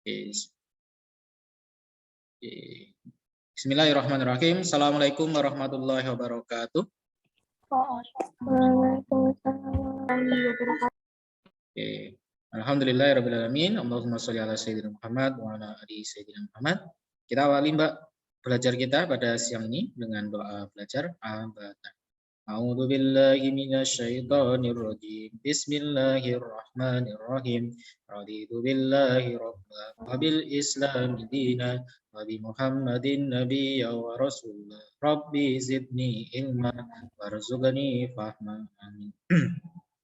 Bismillahirrahmanirrahim. Assalamualaikum warahmatullahi wabarakatuh. Alhamdulillahirrahmanirrahim. Allahumma sholli ala sayyidina Muhammad wa ala ali sayyidina Muhammad. Kita awali Mbak belajar kita pada siang ini dengan doa belajar abatan. A'udzu billahi minasyaitonir rajim. Bismillahirrahmanirrahim. Raditu billahi rabban wa bil islami dinan wa bi Muhammadin nabiyya wa rasulullah. Rabbi zidni ilma warzuqni fahma. Amin.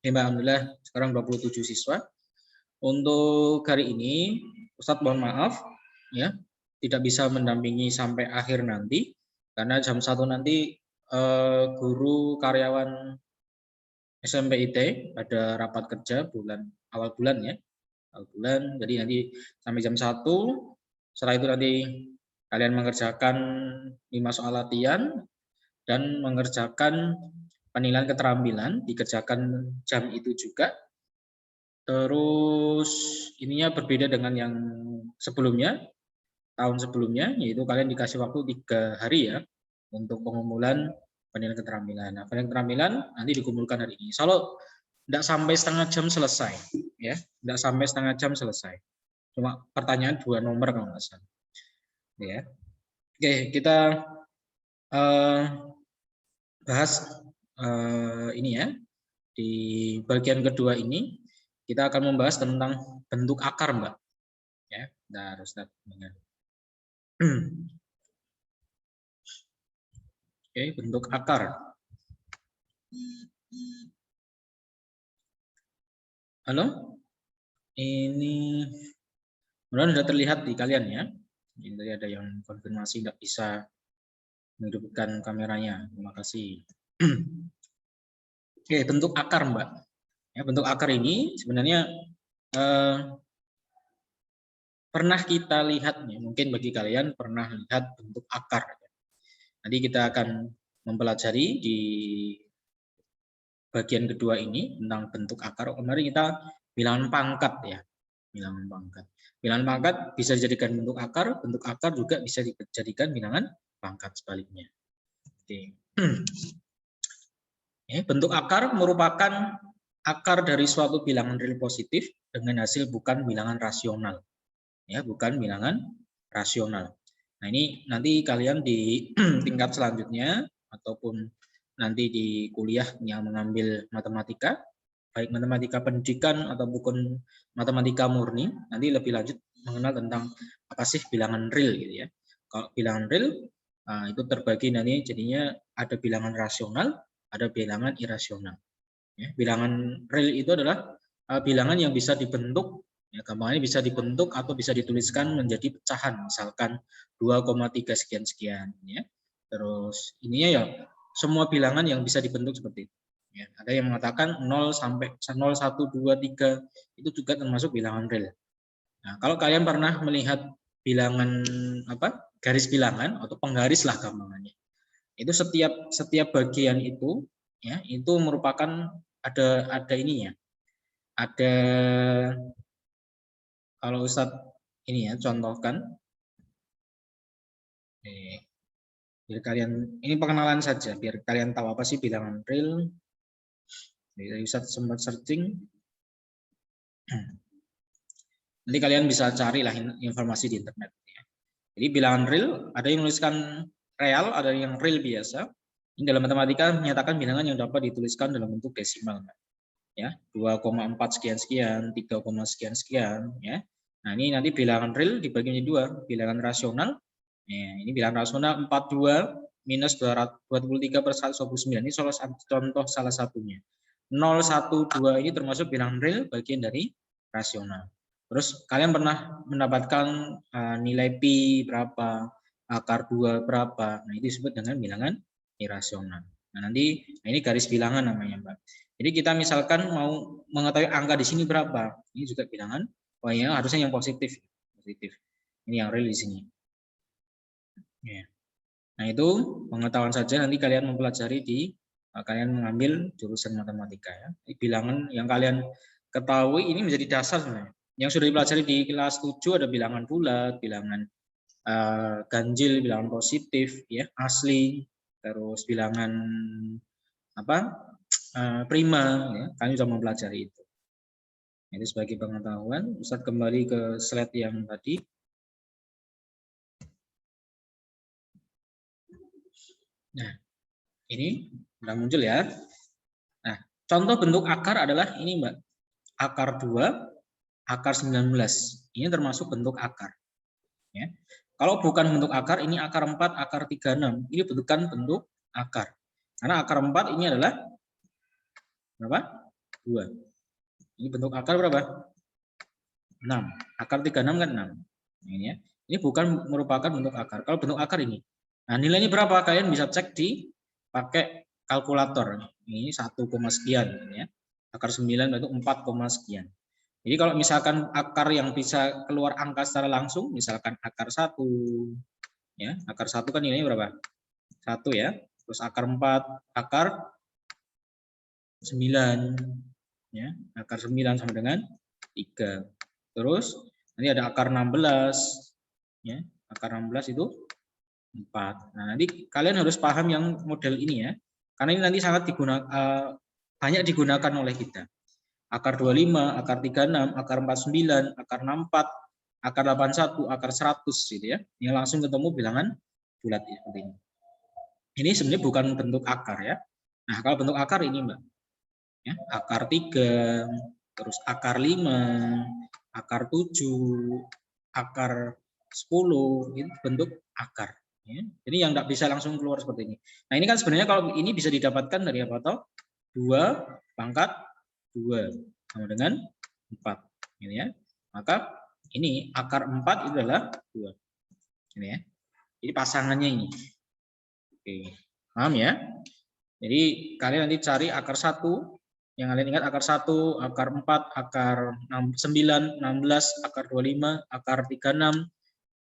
Alhamdulillah sekarang 27 siswa. Untuk hari ini Ustadz mohon maaf ya, tidak bisa mendampingi sampai akhir nanti karena jam 1 nanti guru karyawan SMPIT ada rapat kerja awal bulan ya. Awal bulan, jadi nanti sampai jam 1. Setelah itu nanti kalian mengerjakan 5 soal latihan dan mengerjakan penilaian keterampilan, dikerjakan jam itu juga. Terus ininya berbeda dengan yang sebelumnya, tahun sebelumnya, yaitu kalian dikasih waktu 3 hari ya untuk pengumpulan penilaian keterampilan. Nah, penilaian keterampilan nanti dikumpulkan hari ini. Kalau tidak sampai setengah jam selesai, ya, tidak sampai setengah jam selesai. Cuma pertanyaan 2 nomor kalau nggak salah. Ya, oke, kita bahas ini ya. Di bagian kedua ini kita akan membahas tentang bentuk akar, Mbak. Ya, nah, Ustaz. Oke, bentuk akar. Halo? Ini mudah-mudahan sudah terlihat di kalian ya. Ini tadi ada yang konfirmasi tidak bisa menghidupkan kameranya. Terima kasih. Oke, bentuk akar, Mbak. Ya, bentuk akar ini sebenarnya pernah kita lihat ya, mungkin bagi kalian pernah lihat bentuk akar. Nanti kita akan mempelajari di bagian kedua ini tentang bentuk akar. Kemarin kita bilangan pangkat ya, bilangan pangkat. Bilangan pangkat bisa dijadikan bentuk akar juga bisa dijadikan bilangan pangkat sebaliknya. Oke. Bentuk akar merupakan akar dari suatu bilangan real positif dengan hasil bukan bilangan rasional. Ya, bukan bilangan rasional. Nah, ini nanti kalian di tingkat selanjutnya ataupun nanti di kuliah yang mengambil matematika, baik matematika pendidikan ataupun matematika murni, nanti lebih lanjut mengenal tentang apa sih bilangan real gitu ya. Kalau bilangan real itu terbagi nanti jadinya ada bilangan rasional, ada bilangan irasional. Ya, bilangan real itu adalah bilangan yang bisa dibentuk, ya, gampangnya bisa dibentuk atau bisa dituliskan menjadi pecahan, misalkan 2,3 sekian-sekian. Ya. Terus ininya ya semua bilangan yang bisa dibentuk seperti itu. Ya, ada yang mengatakan 0 sampai 0, 1, 2, 3 itu juga termasuk bilangan real. Nah, kalau kalian pernah melihat bilangan garis bilangan atau penggaris lah gampangannya. Itu setiap bagian itu ya itu merupakan ada ininya. Ada kalau Ustadz ini ya contohkan. Biar kalian ini pengenalan saja biar kalian tahu apa sih bilangan real. Jadi Ustadz sempat searching. Nanti kalian bisa carilah informasi di internet ya. Jadi bilangan real ada yang menuliskan real, ada yang real biasa. Ini dalam matematika menyatakan bilangan yang dapat dituliskan dalam bentuk desimal. Ya, 2,4 sekian-sekian, 3, sekian-sekian ya. Nah, ini nanti bilangan real dibagi menjadi 2, bilangan rasional. Ya, ini bilangan rasional 42 minus 223 per 129. Ini contoh salah satunya. 0, 1, 2 ini termasuk bilangan real bagian dari rasional. Terus kalian pernah mendapatkan nilai pi berapa, akar 2 berapa. Nah, itu disebut dengan bilangan irasional. Nah, nanti ini garis bilangan namanya, Mbak. Jadi kita misalkan mau mengetahui angka di sini berapa. Ini juga bilangan, oh ya harusnya yang positif. Ini yang real di sini. Ya. Nah, itu pengetahuan saja nanti kalian mempelajari di kalian mengambil jurusan matematika ya. Bilangan yang kalian ketahui ini menjadi dasar sebenarnya. Yang sudah dipelajari di kelas 7 ada bilangan bulat, bilangan ganjil, bilangan positif, ya, asli, terus bilangan prima, ya. Kami sudah mempelajari itu. Itu sebagai pengetahuan. Ustadz kembali ke slide yang tadi. Nah, ini sudah muncul ya. Nah, contoh bentuk akar adalah ini, Mbak. Akar 2, akar 19. Ini termasuk bentuk akar. Ya. Kalau bukan bentuk akar, ini akar 4, akar 36. Ini bukan bentuk akar. Karena akar 4 ini adalah berapa? 2. Ini bentuk akar berapa? 6. Akar 36 kan 6. Ini ya. Ini bukan merupakan bentuk akar. Kalau bentuk akar ini. Nah, nilainya berapa? Kalian bisa cek di pakai kalkulator. Ini 1, sekian ya. Akar 9 itu 4, sekian. Jadi kalau misalkan akar yang bisa keluar angka secara langsung, misalkan akar 1 ya. Akar 1 kan nilainya berapa? 1 ya. Terus akar 4, akar 9 ya. Akar 9 sama dengan 3. Terus nanti ada akar 16 ya. Akar 16 itu 4. Nah, nanti kalian harus paham yang model ini ya. Karena ini nanti sangat banyak digunakan oleh kita. Akar 25, akar 36, akar 49, akar 64, akar 81, akar 100 gitu ya. Yang langsung ketemu bilangan bulat ya, seperti ini. Ini sebenarnya bukan bentuk akar ya. Nah, kalau bentuk akar ini, Mbak. Ya, akar 3, terus akar 5, akar 7, akar 10, itu bentuk akar. Ya. Jadi yang tidak bisa langsung keluar seperti ini. Nah, ini kan sebenarnya kalau ini bisa didapatkan dari apa toh? 2 pangkat 2 sama dengan 4. Ini ya. Maka ini akar 4 itu adalah 2. Ini ya. Jadi pasangannya ini. Oke. Paham ya? Jadi kalian nanti cari akar 1. Yang kalian ingat akar 1, akar 4, akar 9, 16, akar 25, akar 36,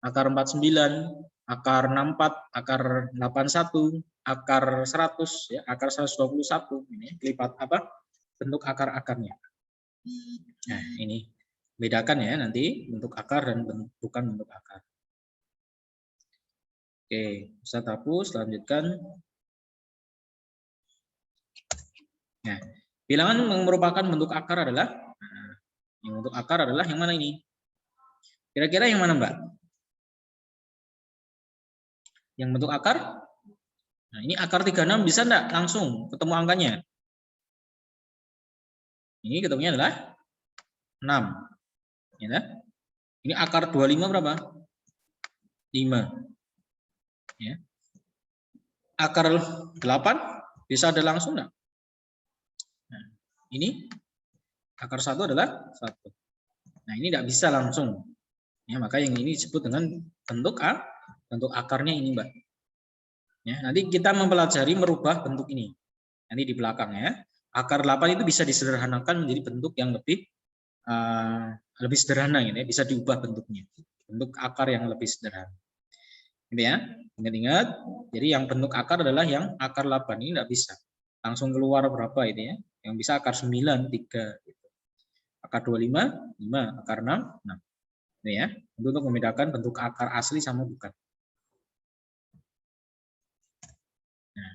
akar 49, akar 64, akar 81, akar 100 ya, akar 121 ini lipat bentuk akar-akarnya. Nah, ini bedakan ya nanti bentuk akar dan bukan bentuk akar. Oke, bisa hapus, lanjutkan. Nah, bilangan yang merupakan bentuk akar adalah yang bentuk akar adalah yang mana ini? Kira-kira yang mana, Mbak? Yang bentuk akar? Nah, ini akar 36 bisa enggak langsung ketemu angkanya? Ini ketemunya adalah 6. Ya. Ini akar 25 berapa? 5. Ya. Akar 8 bisa ada langsung enggak? Nah, ini akar 1 adalah 1. Nah, ini tidak bisa langsung. Ya, maka yang ini disebut dengan bentuk akarnya ini, Mbak. Ya, nanti kita mempelajari merubah bentuk ini. Nanti di belakang ya. Akar 8 itu bisa disederhanakan menjadi bentuk yang lebih sederhana gitu ya, bisa diubah bentuknya. Bentuk akar yang lebih sederhana. Gitu ya. Ingat-ingat. Jadi yang bentuk akar adalah yang akar 8 ini tidak bisa. Langsung keluar berapa itu ya? Yang bisa akar 9, 3 gitu. Akar 25, 5, akar 6, 6. Gitu ya. Untuk membedakan bentuk akar asli sama bukan. Nah,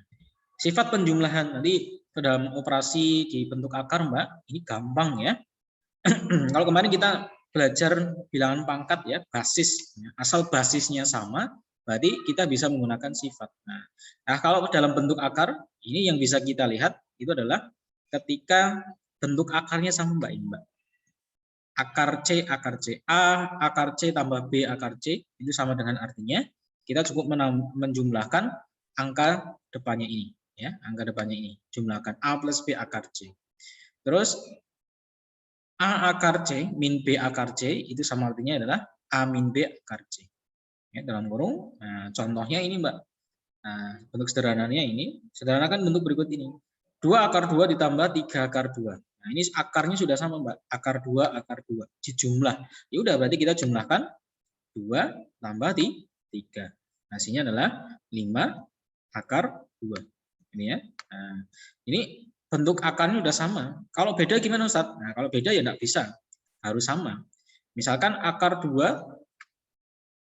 sifat penjumlahan tadi dalam operasi di bentuk akar, Mbak, ini gampang ya. Kalau kemarin kita belajar bilangan pangkat ya, basis, asal basisnya sama, berarti kita bisa menggunakan sifat. Nah, kalau dalam bentuk akar, ini yang bisa kita lihat itu adalah ketika bentuk akarnya sama, Mbak. Akar C, akar C tambah B, akar C, itu sama dengan artinya kita cukup menjumlahkan angka depannya ini. Ya, angka depannya ini, jumlahkan A plus B akar C. Terus A akar C min B akar C itu sama artinya adalah A min B akar C. Ya, dalam kurung, nah, contohnya ini, Mbak. Nah, bentuk sederhananya ini, sederhanakan bentuk berikut ini. 2 akar 2 ditambah 3 akar 2. Nah, ini akarnya sudah sama, Mbak. Akar 2, akar 2. Dijumlah. Ya udah, berarti kita jumlahkan 2 tambah 3. Hasilnya adalah 5 akar 2. Ini ya. Nah, ini bentuk akarnya sudah sama. Kalau beda gimana, Ustaz? Nah, kalau beda ya enggak bisa. Harus sama. Misalkan akar 2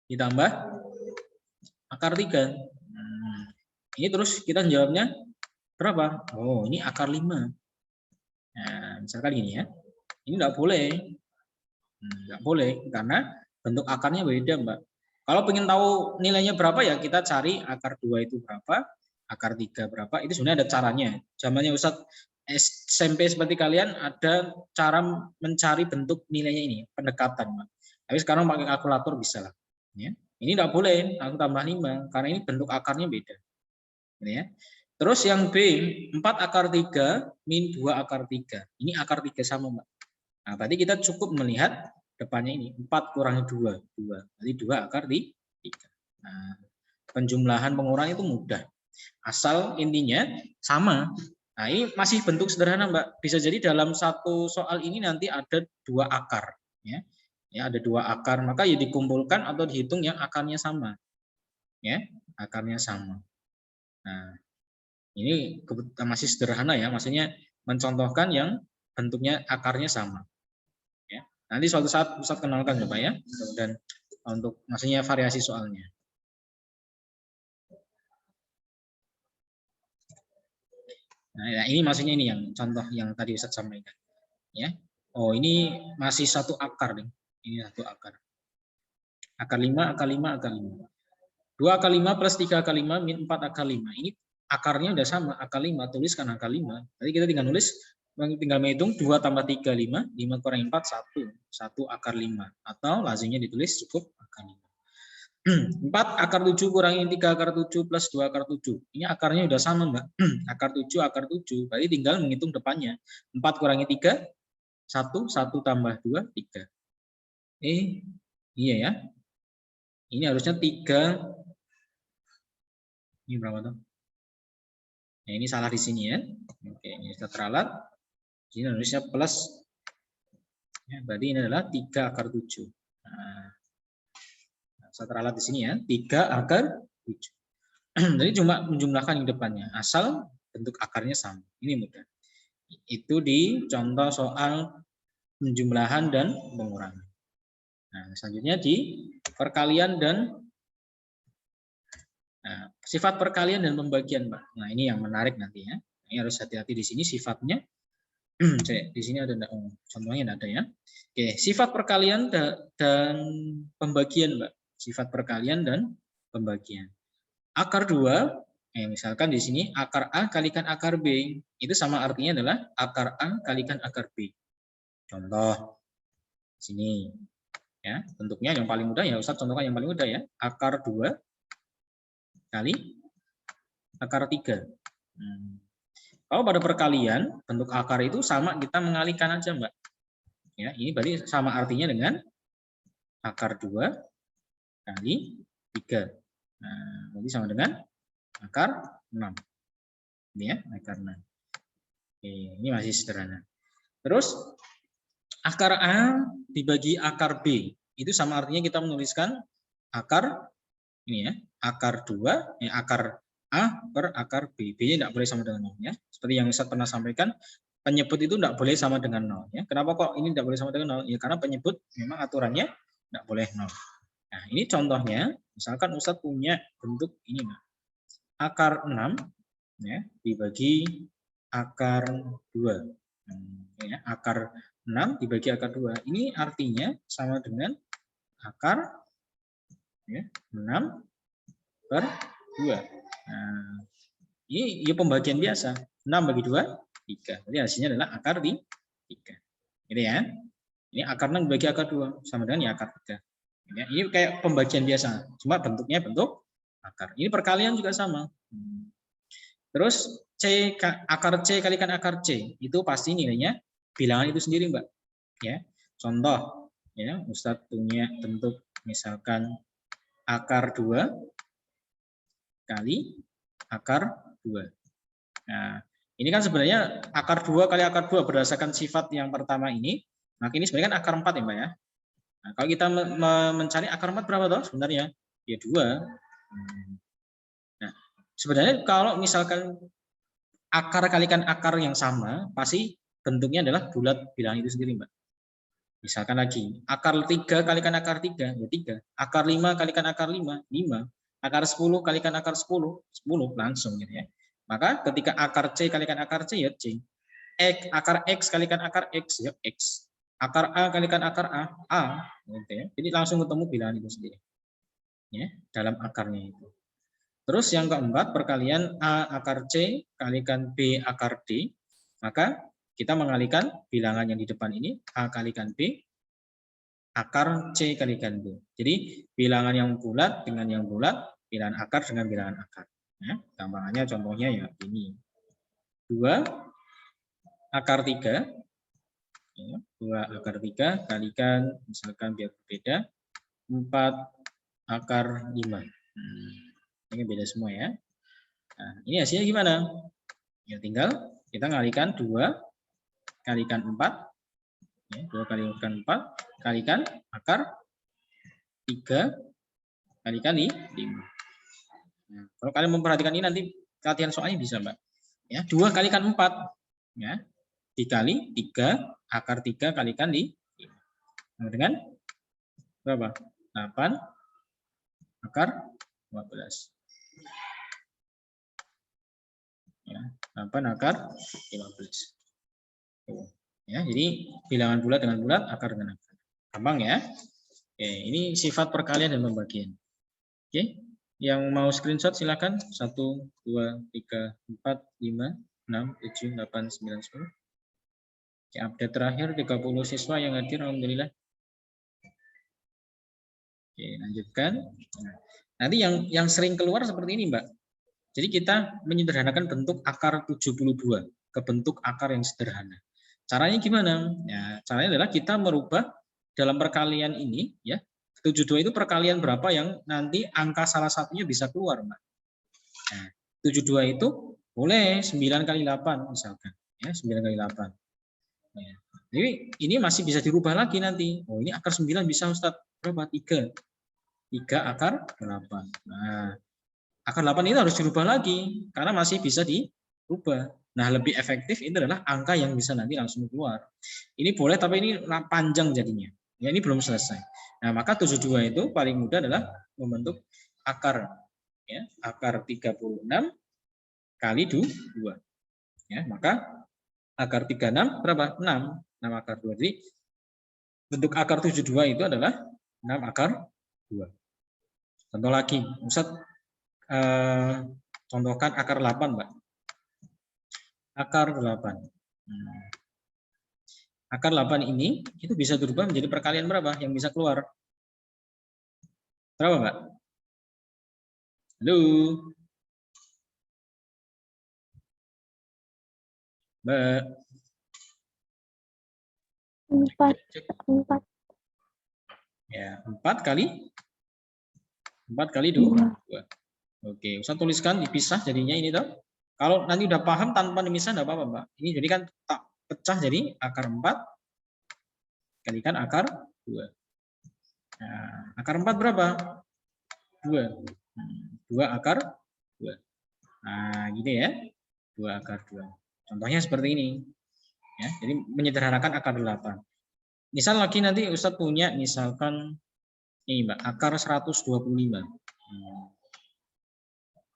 ditambah akar 3. Ini terus kita jawabnya berapa? Oh, ini akar 5. Nah, misalkan gini ya. Ini enggak boleh. Enggak boleh karena bentuk akarnya beda, Mbak. Kalau ingin tahu nilainya berapa ya kita cari akar 2 itu berapa, akar 3 berapa, itu sebenarnya ada caranya. Zamannya Ustadz SMP seperti kalian ada cara mencari bentuk nilainya ini, pendekatan, Mbak. Tapi sekarang pakai kalkulator bisa lah. Ya. Ini enggak boleh, aku tambah 5 karena ini bentuk akarnya beda. Ya. Terus yang B, 4 akar 3 min 2 akar 3. Ini akar 3 sama, Mbak. Nah, berarti kita cukup melihat depannya ini 4 kurangi 2, 2. Berarti 2 akar 3. Nah, penjumlahan pengurangan itu mudah. Asal intinya sama. Nah, ini masih bentuk sederhana, Mbak. Bisa jadi dalam satu soal ini nanti ada 2 akar, ya. Ya, ada 2 akar, maka ya dikumpulkan atau dihitung yang akarnya sama. Ya, akarnya sama. Nah, ini masih sederhana ya, maksudnya mencontohkan yang bentuknya akarnya sama. Ya. Nanti suatu saat Ustadz kenalkan ya, Pak ya. Dan untuk maksudnya variasi soalnya. Nah, ini maksudnya ini yang contoh yang tadi Ustadz sampaikan. Ya. Oh, ini masih satu akar nih. Ini satu akar. Akar 5, akar 5, akar 5. 2 akar 5 plus 3 akar 5 min 4 akar 5. Ini akarnya udah sama, akar 5, tuliskan akar 5. Jadi kita tinggal nulis, tinggal menghitung 2 tambah 3, 5, 5 kurangi 4, 1. 1 akar 5. Atau lazimnya ditulis cukup akar 5. 4 akar 7 kurangi 3 akar 7 plus 2 akar 7. Ini akarnya udah sama, Mbak. Akar 7, akar 7. Berarti tinggal menghitung depannya. 4 kurangi 3, 1, 1 tambah 2, 3. Iya ya. Ini harusnya 3. Ini berapa tuh? Nah, ini salah di sini ya. Oke, ini sudah teralat. Ini harusnya plus. Ya, berarti ini adalah 3 akar 7. Nah, saya teralat di sini ya. 3 akar 7. Jadi cuma menjumlahkan yang depannya. Asal bentuk akarnya sama. Ini mudah. Itu di contoh soal penjumlahan dan pengurangan. Nah, selanjutnya di perkalian dan sifat perkalian dan pembagian, Pak. Nah, ini yang menarik nanti ya. Ini harus hati-hati di sini sifatnya. Di sini ada contohnya ada ya. Oke, sifat perkalian dan pembagian, Mbak. Sifat perkalian dan pembagian. Akar 2, misalkan di sini akar A kalikan akar B, itu sama artinya adalah akar A kalikan akar B. Contoh sini ya, bentuknya yang paling mudah ya Ustaz contohkan yang paling mudah ya. Akar 2 kali akar 3. Kalau pada perkalian, bentuk akar itu sama kita mengalihkan aja, Mbak. Ya, ini berarti sama artinya dengan akar 2 kali 3. Nah, berarti sama dengan akar 6. Ini ya, akar 6. Oke, ini masih sederhana. Terus, akar A dibagi akar B. Itu sama artinya kita menuliskan akar, ini ya, akar 2, ya, akar A per akar B. B-nya tidak boleh sama dengan 0. Ya. Seperti yang Ustaz pernah sampaikan, penyebut itu tidak boleh sama dengan 0. Ya. Kenapa kok ini tidak boleh sama dengan 0? Ya, karena penyebut memang aturannya tidak boleh 0. Nah, ini contohnya, misalkan Ustaz punya bentuk ini, Mbak. Akar 6 ya, dibagi akar 2. Ya, akar 6 dibagi akar 2. Ini artinya sama dengan akar ya, 6 per 2. Nah, ini pembagian biasa. 6 bagi 2, 3. Jadi hasilnya adalah akar 3. Gitu ya. Ini akar 6 bagi akar 2. Sama dengan ya akar 3. Ya, ini kayak pembagian biasa. Cuma bentuknya bentuk akar. Ini perkalian juga sama. Terus akar C kalikan akar C. Itu pasti nilainya bilangan itu sendiri, Mbak. Ya. Contoh. Ya, Ustadz punya bentuk misalkan akar 2 kali akar 2. Nah, ini kan sebenarnya akar 2 kali akar 2 berdasarkan sifat yang pertama ini, maka ini sebenarnya kan akar 4 ya, Mbak ya. Nah, kalau kita mencari akar 4 berapa toh sebenarnya? Ya 2. Nah, sebenarnya kalau misalkan akar kalikan akar yang sama, pasti bentuknya adalah bulat bilangan itu sendiri, Mbak. Misalkan lagi, akar 3 kalikan akar 3, ya 3. Akar 5 kalikan akar 5, 5. Akar 10 kalikan akar 10, 10 langsung gitu ya. Maka ketika akar C kalikan akar C, ya C. Akar X kalikan akar X, ya X. Akar A kalikan akar A. Gitu ya. Jadi langsung ketemu bilangan itu sendiri. Ya, dalam akarnya itu. Terus yang keempat, perkalian A akar C kalikan B akar D. Maka kita mengalikan bilangan yang di depan ini, A kalikan B, akar C kalikan B. Jadi bilangan yang bulat dengan yang bulat, bilangan akar dengan bilangan akar. Ya, gampangannya contohnya ya ini. 2 akar 3. Ya, 2 akar 3 kalikan, misalkan biar berbeda, 4 akar 5. Ini beda semua ya. Nah, ini hasilnya gimana? Ya tinggal kita ngalikan 2 kalikan 4. Ya, 2 kalikan 4 kalikan akar 3 kalikan 5. Nah, kalau kalian memperhatikan ini nanti latihan soalnya bisa, Mbak. Ya, 2 kalikan 4. Ya, dikali 3 akar 3 kalikan 5. Nah, dengan berapa? 8 akar 15. Ya, 8 akar 15. Ya, jadi bilangan bulat dengan bulat, akar dengan akar. Gampang ya. Oke, ini sifat perkalian dan pembagian. Oke, yang mau screenshot silakan. 1, 2, 3, 4, 5, 6, 7, 8, 9, 10. Oke, update terakhir 30 siswa yang hadir, alhamdulillah. Oke, lanjutkan. Nah, nanti yang sering keluar seperti ini, Mbak. Jadi kita menyederhanakan bentuk akar 72 ke bentuk akar yang sederhana. Caranya gimana? Ya, caranya adalah kita merubah dalam perkalian ini, ya. 72 itu perkalian berapa yang nanti angka salah satunya bisa keluar, Mbak. Nah, 72 itu boleh 9 kali 8 misalkan, ya, 9 kali 8. Ya. Jadi ini masih bisa dirubah lagi nanti. Oh, ini akar 9 bisa Ustadz berapa? 3. 3 akar 8. Nah, akar 8 itu harus dirubah lagi karena masih bisa dirubah. Nah, lebih efektif itu adalah angka yang bisa nanti langsung keluar. Ini boleh tapi ini panjang jadinya. Ya, ini belum selesai. Nah, maka 72 itu paling mudah adalah membentuk akar, ya, akar 36 kali 2. Ya, maka akar 36 berapa? 6. 6 akar 2. Jadi bentuk akar 72 itu adalah 6 akar 2. Contoh lagi, Ustaz contohkan akar 8, Mbak. Akar 8. Akar 8 ini itu bisa berubah menjadi perkalian berapa yang bisa keluar? Berapa, Mbak? Halo? Mbak? 4. Ya, 4 kali 2. Oke, usah tuliskan dipisah jadinya ini toh. Kalau nanti udah paham tanpa dipisah enggak apa-apa, Mbak. Ini jadi kan tak pecah jadi akar 4 kalikan akar 2. Nah, akar 4 berapa? 2. 2 akar 2. Nah, gitu ya. 2 akar 2. Contohnya seperti ini. Ya, jadi menyederhanakan akar 8. Misal lagi nanti Ustadz punya misalkan ini, Mbak, akar 125.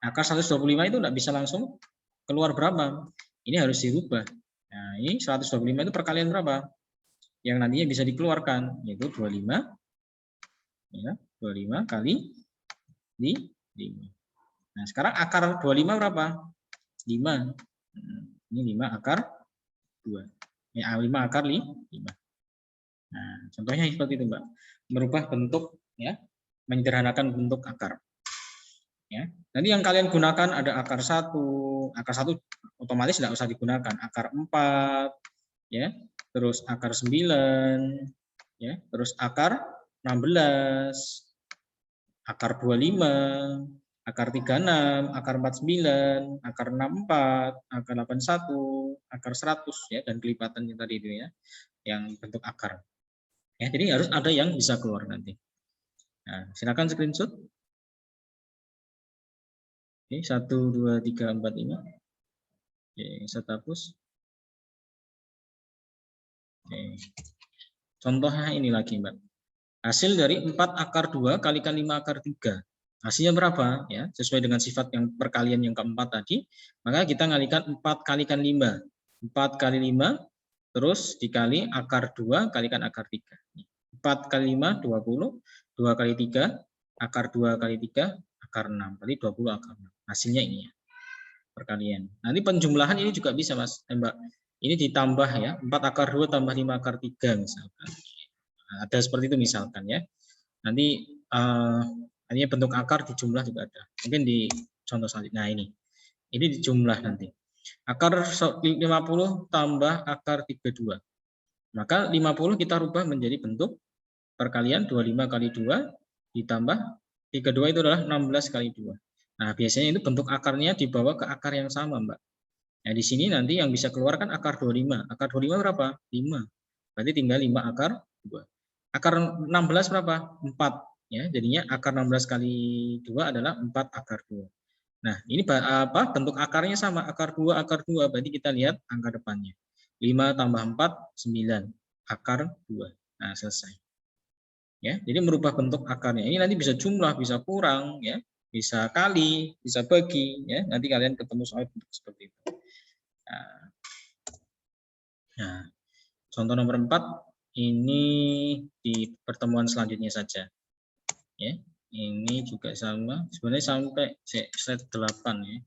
Akar 125 itu enggak bisa langsung keluar berapa? Ini harus dirubah. Nah, ini 125 itu perkalian berapa? Yang nantinya bisa dikeluarkan, yaitu 25. Ya, 25 kali 5. Nah, sekarang akar 25 berapa? 5. Ini 5 akar 2. Ya, 5 akar 5. Nah, contohnya seperti itu, Mbak. Merubah bentuk, ya, menyederhanakan bentuk akar. Ya. Nanti yang kalian gunakan ada akar 1. Akar 1 otomatis tidak usah digunakan. Akar 4, ya. Terus akar 9, ya. Terus akar 16, akar 25, akar 36, akar 49, akar 64, akar 81, akar 100, ya, dan kelipatannya tadi itu ya, yang bentuk akar. Ya, jadi harus ada yang bisa keluar nanti. Nah, silakan screenshot. Oke, 1, 2, 3, 4, 5. Oke, saya hapus. Oke. Contohnya ini lagi, Mbak. Hasil dari 4 akar 2 kalikan 5 akar 3. Hasilnya berapa? Ya, sesuai dengan sifat yang perkalian yang keempat tadi, maka kita ngalikan 4 kalikan 5. 4 kali 5, terus dikali akar 2 kalikan akar 3. 4 kali 5, 20. 2 kali 3, akar 2 kali 3, akar 6. Berarti 20 akar 6. Hasilnya ini ya, perkalian. Nanti penjumlahan ini juga bisa, Mas, Mbak. Ini ditambah ya, 4 akar 2 tambah 5 akar 3 misalkan. Nah, ada seperti itu misalkan ya. Nanti hanya bentuk akar di jumlah juga ada. Mungkin di contoh selanjutnya. Nah, ini di jumlah nanti. Akar 50 tambah akar 32. Maka 50 kita rubah menjadi bentuk perkalian 25 kali 2 ditambah 32 itu adalah 16 kali 2. Nah, biasanya itu bentuk akarnya dibawa ke akar yang sama, Mbak. Nah, di sini nanti yang bisa keluar kan akar 25. Akar 25 berapa? 5. Berarti tinggal 5 akar 2. Akar 16 berapa? 4. Ya, jadinya akar 16 kali 2 adalah 4 akar 2. Nah, ini apa? Bentuk akarnya sama, akar 2, akar 2. Berarti kita lihat angka depannya. 5 tambah 4, 9. Akar 2. Nah, selesai. Ya, jadi merubah bentuk akarnya. Ini nanti bisa jumlah, bisa kurang, ya, bisa kali, bisa bagi, ya. Nanti kalian ketemu soal bentuk seperti itu. Nah, contoh nomor 4 ini di pertemuan selanjutnya saja. Ya, ini juga sama. Sebenarnya sampai slide 8 ya.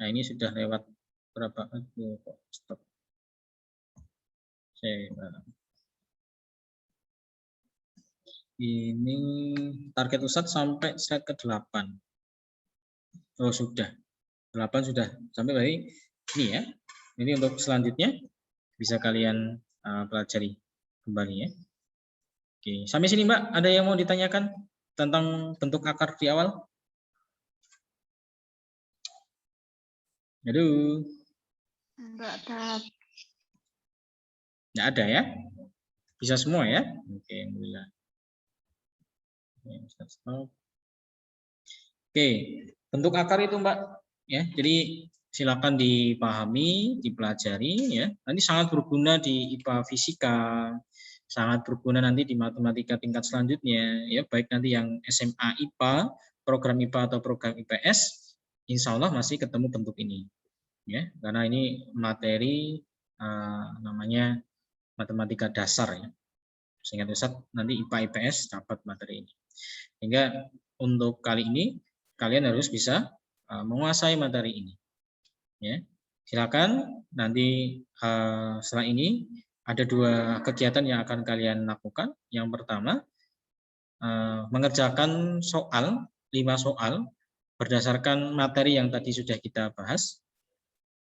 Nah, ini sudah lewat berapa? Aduh, kok stop. Ini target Ustadz sampai slide ke-8. Oh, sudah. 8 sudah. Sampai berarti ini ya. Ini untuk selanjutnya bisa kalian pelajari kembali ya. Oke, sampai sini Mbak, ada yang mau ditanyakan tentang bentuk akar di awal? Aduh. Enggak ada. Enggak ada ya? Bisa semua ya? Oke, alhamdulillah. Oke, bentuk akar itu Mbak ya. Jadi silakan dipahami, dipelajari ya. Nanti sangat berguna di IPA fisika, sangat berguna nanti di matematika tingkat selanjutnya ya, baik nanti yang SMA IPA, program IPA atau program IPS, insya Allah masih ketemu bentuk ini ya, karena ini materi namanya matematika dasar ya. Sehingga Ustadz nanti IPA IPS dapat materi ini. Sehingga untuk kali ini kalian harus bisa menguasai materi ini. Ya, silakan nanti setelah ini ada 2 kegiatan yang akan kalian lakukan. Yang pertama mengerjakan soal 5 soal berdasarkan materi yang tadi sudah kita bahas,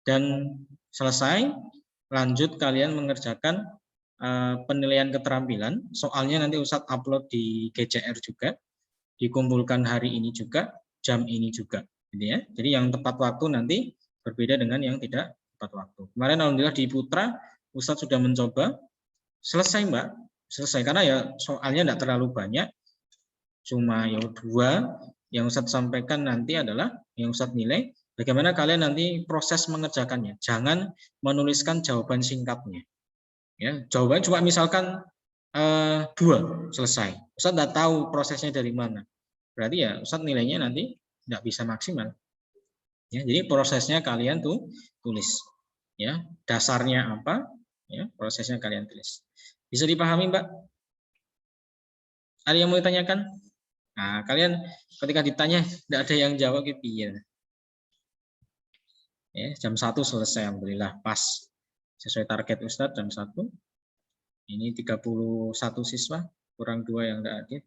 dan selesai lanjut kalian mengerjakan penilaian keterampilan. Soalnya nanti Ustadz upload di GCR juga, dikumpulkan hari ini juga, jam ini juga, gitu ya. Jadi yang tepat waktu nanti berbeda dengan yang tidak tepat waktu. Kemarin alhamdulillah di Putra Ustadz sudah mencoba, selesai Mbak, selesai karena ya soalnya tidak terlalu banyak, cuma ya 2. Yang Ustadz sampaikan nanti adalah yang Ustadz nilai bagaimana kalian nanti proses mengerjakannya. Jangan menuliskan jawaban singkatnya. Ya, jawabannya cuma misalkan 2 selesai. Ustadz tidak tahu prosesnya dari mana. Berarti ya Ustadz nilainya nanti tidak bisa maksimal. Ya, jadi prosesnya kalian tulis. Ya, dasarnya apa? Ya, prosesnya kalian tulis. Bisa dipahami, Mbak? Ada yang mau ditanyakan? Nah, kalian ketika ditanya tidak ada yang jawab gitu ya. Ya, jam 1 selesai alhamdulillah pas. Sesuai target Ustadz jam 1. Ini 31 siswa, kurang 2 yang tidak hadir.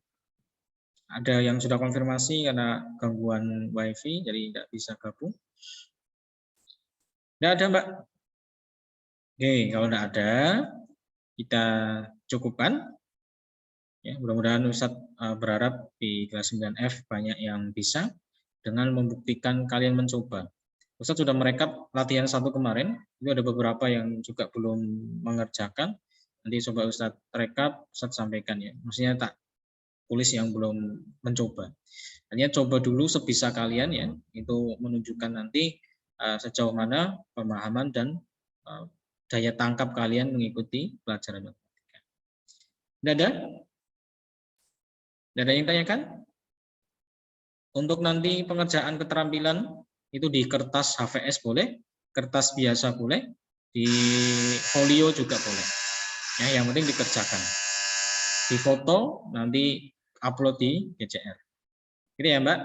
Ada yang sudah konfirmasi karena gangguan WiFi, jadi tidak bisa gabung. Tidak ada, Mbak? Oke, kalau tidak ada, kita cukupkan. Ya, mudah-mudahan Ustadz berharap di kelas 9F banyak yang bisa dengan membuktikan kalian mencoba. Ustadz sudah merekap latihan 1 kemarin, itu ada beberapa yang juga belum mengerjakan. Nanti coba Ustadz rekap, Ustadz sampaikan ya. Maksudnya tak tulis yang belum mencoba. Hanya coba dulu sebisa kalian ya, itu menunjukkan nanti sejauh mana pemahaman dan daya tangkap kalian mengikuti pelajaran matematika. Tidak ada? Tidak ada yang tanyakan? Untuk nanti pengerjaan keterampilan itu di kertas HVS boleh, kertas biasa boleh, di folio juga boleh. Ya, yang penting dikerjakan. Di foto nanti upload di GCR. Gitu ya, Mbak.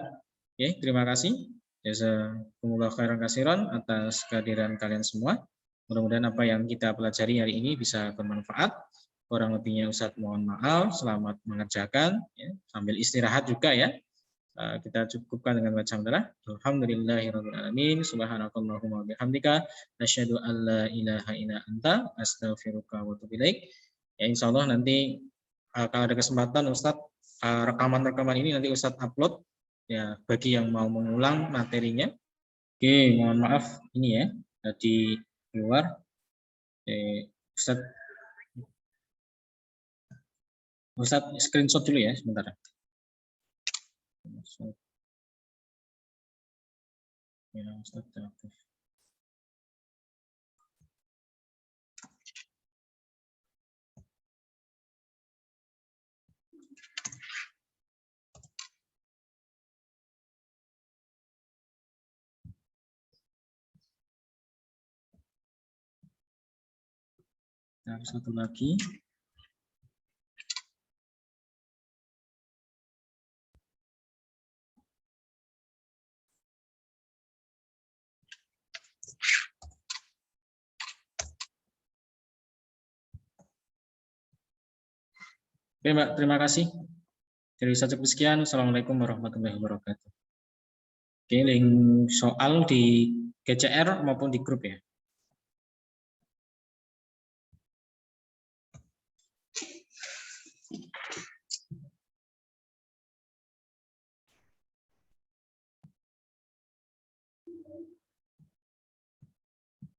Oke, terima kasih. Jazakumullah khairan katsiran atas kehadiran kalian semua. Mudah-mudahan apa yang kita pelajari hari ini bisa bermanfaat. Kurang lebihnya Ustadz mohon maaf. Selamat mengerjakan. Ya, sambil istirahat juga ya. Kita cukupkan dengan baca hamdalah. Alhamdulillahirabbil alamin. Subhanakallahumma bihamdika asyhadu an la ilaha illa anta astaghfiruka wa atubu ilaik. Ya insyaallah nanti kalau ada kesempatan Ustadz rekaman-rekaman ini nanti Ustadz upload ya bagi yang mau mengulang materinya. Oke, mohon maaf ini ya tadi keluar. Ustadz screenshot dulu ya sebentar. Ya, Ustadz aktif. Nah, satu lagi. Oke, Mbak, terima kasih. Dari saya cukup sekian. Assalamualaikum warahmatullahi wabarakatuh. Oke, link soal di GCR maupun di grup ya.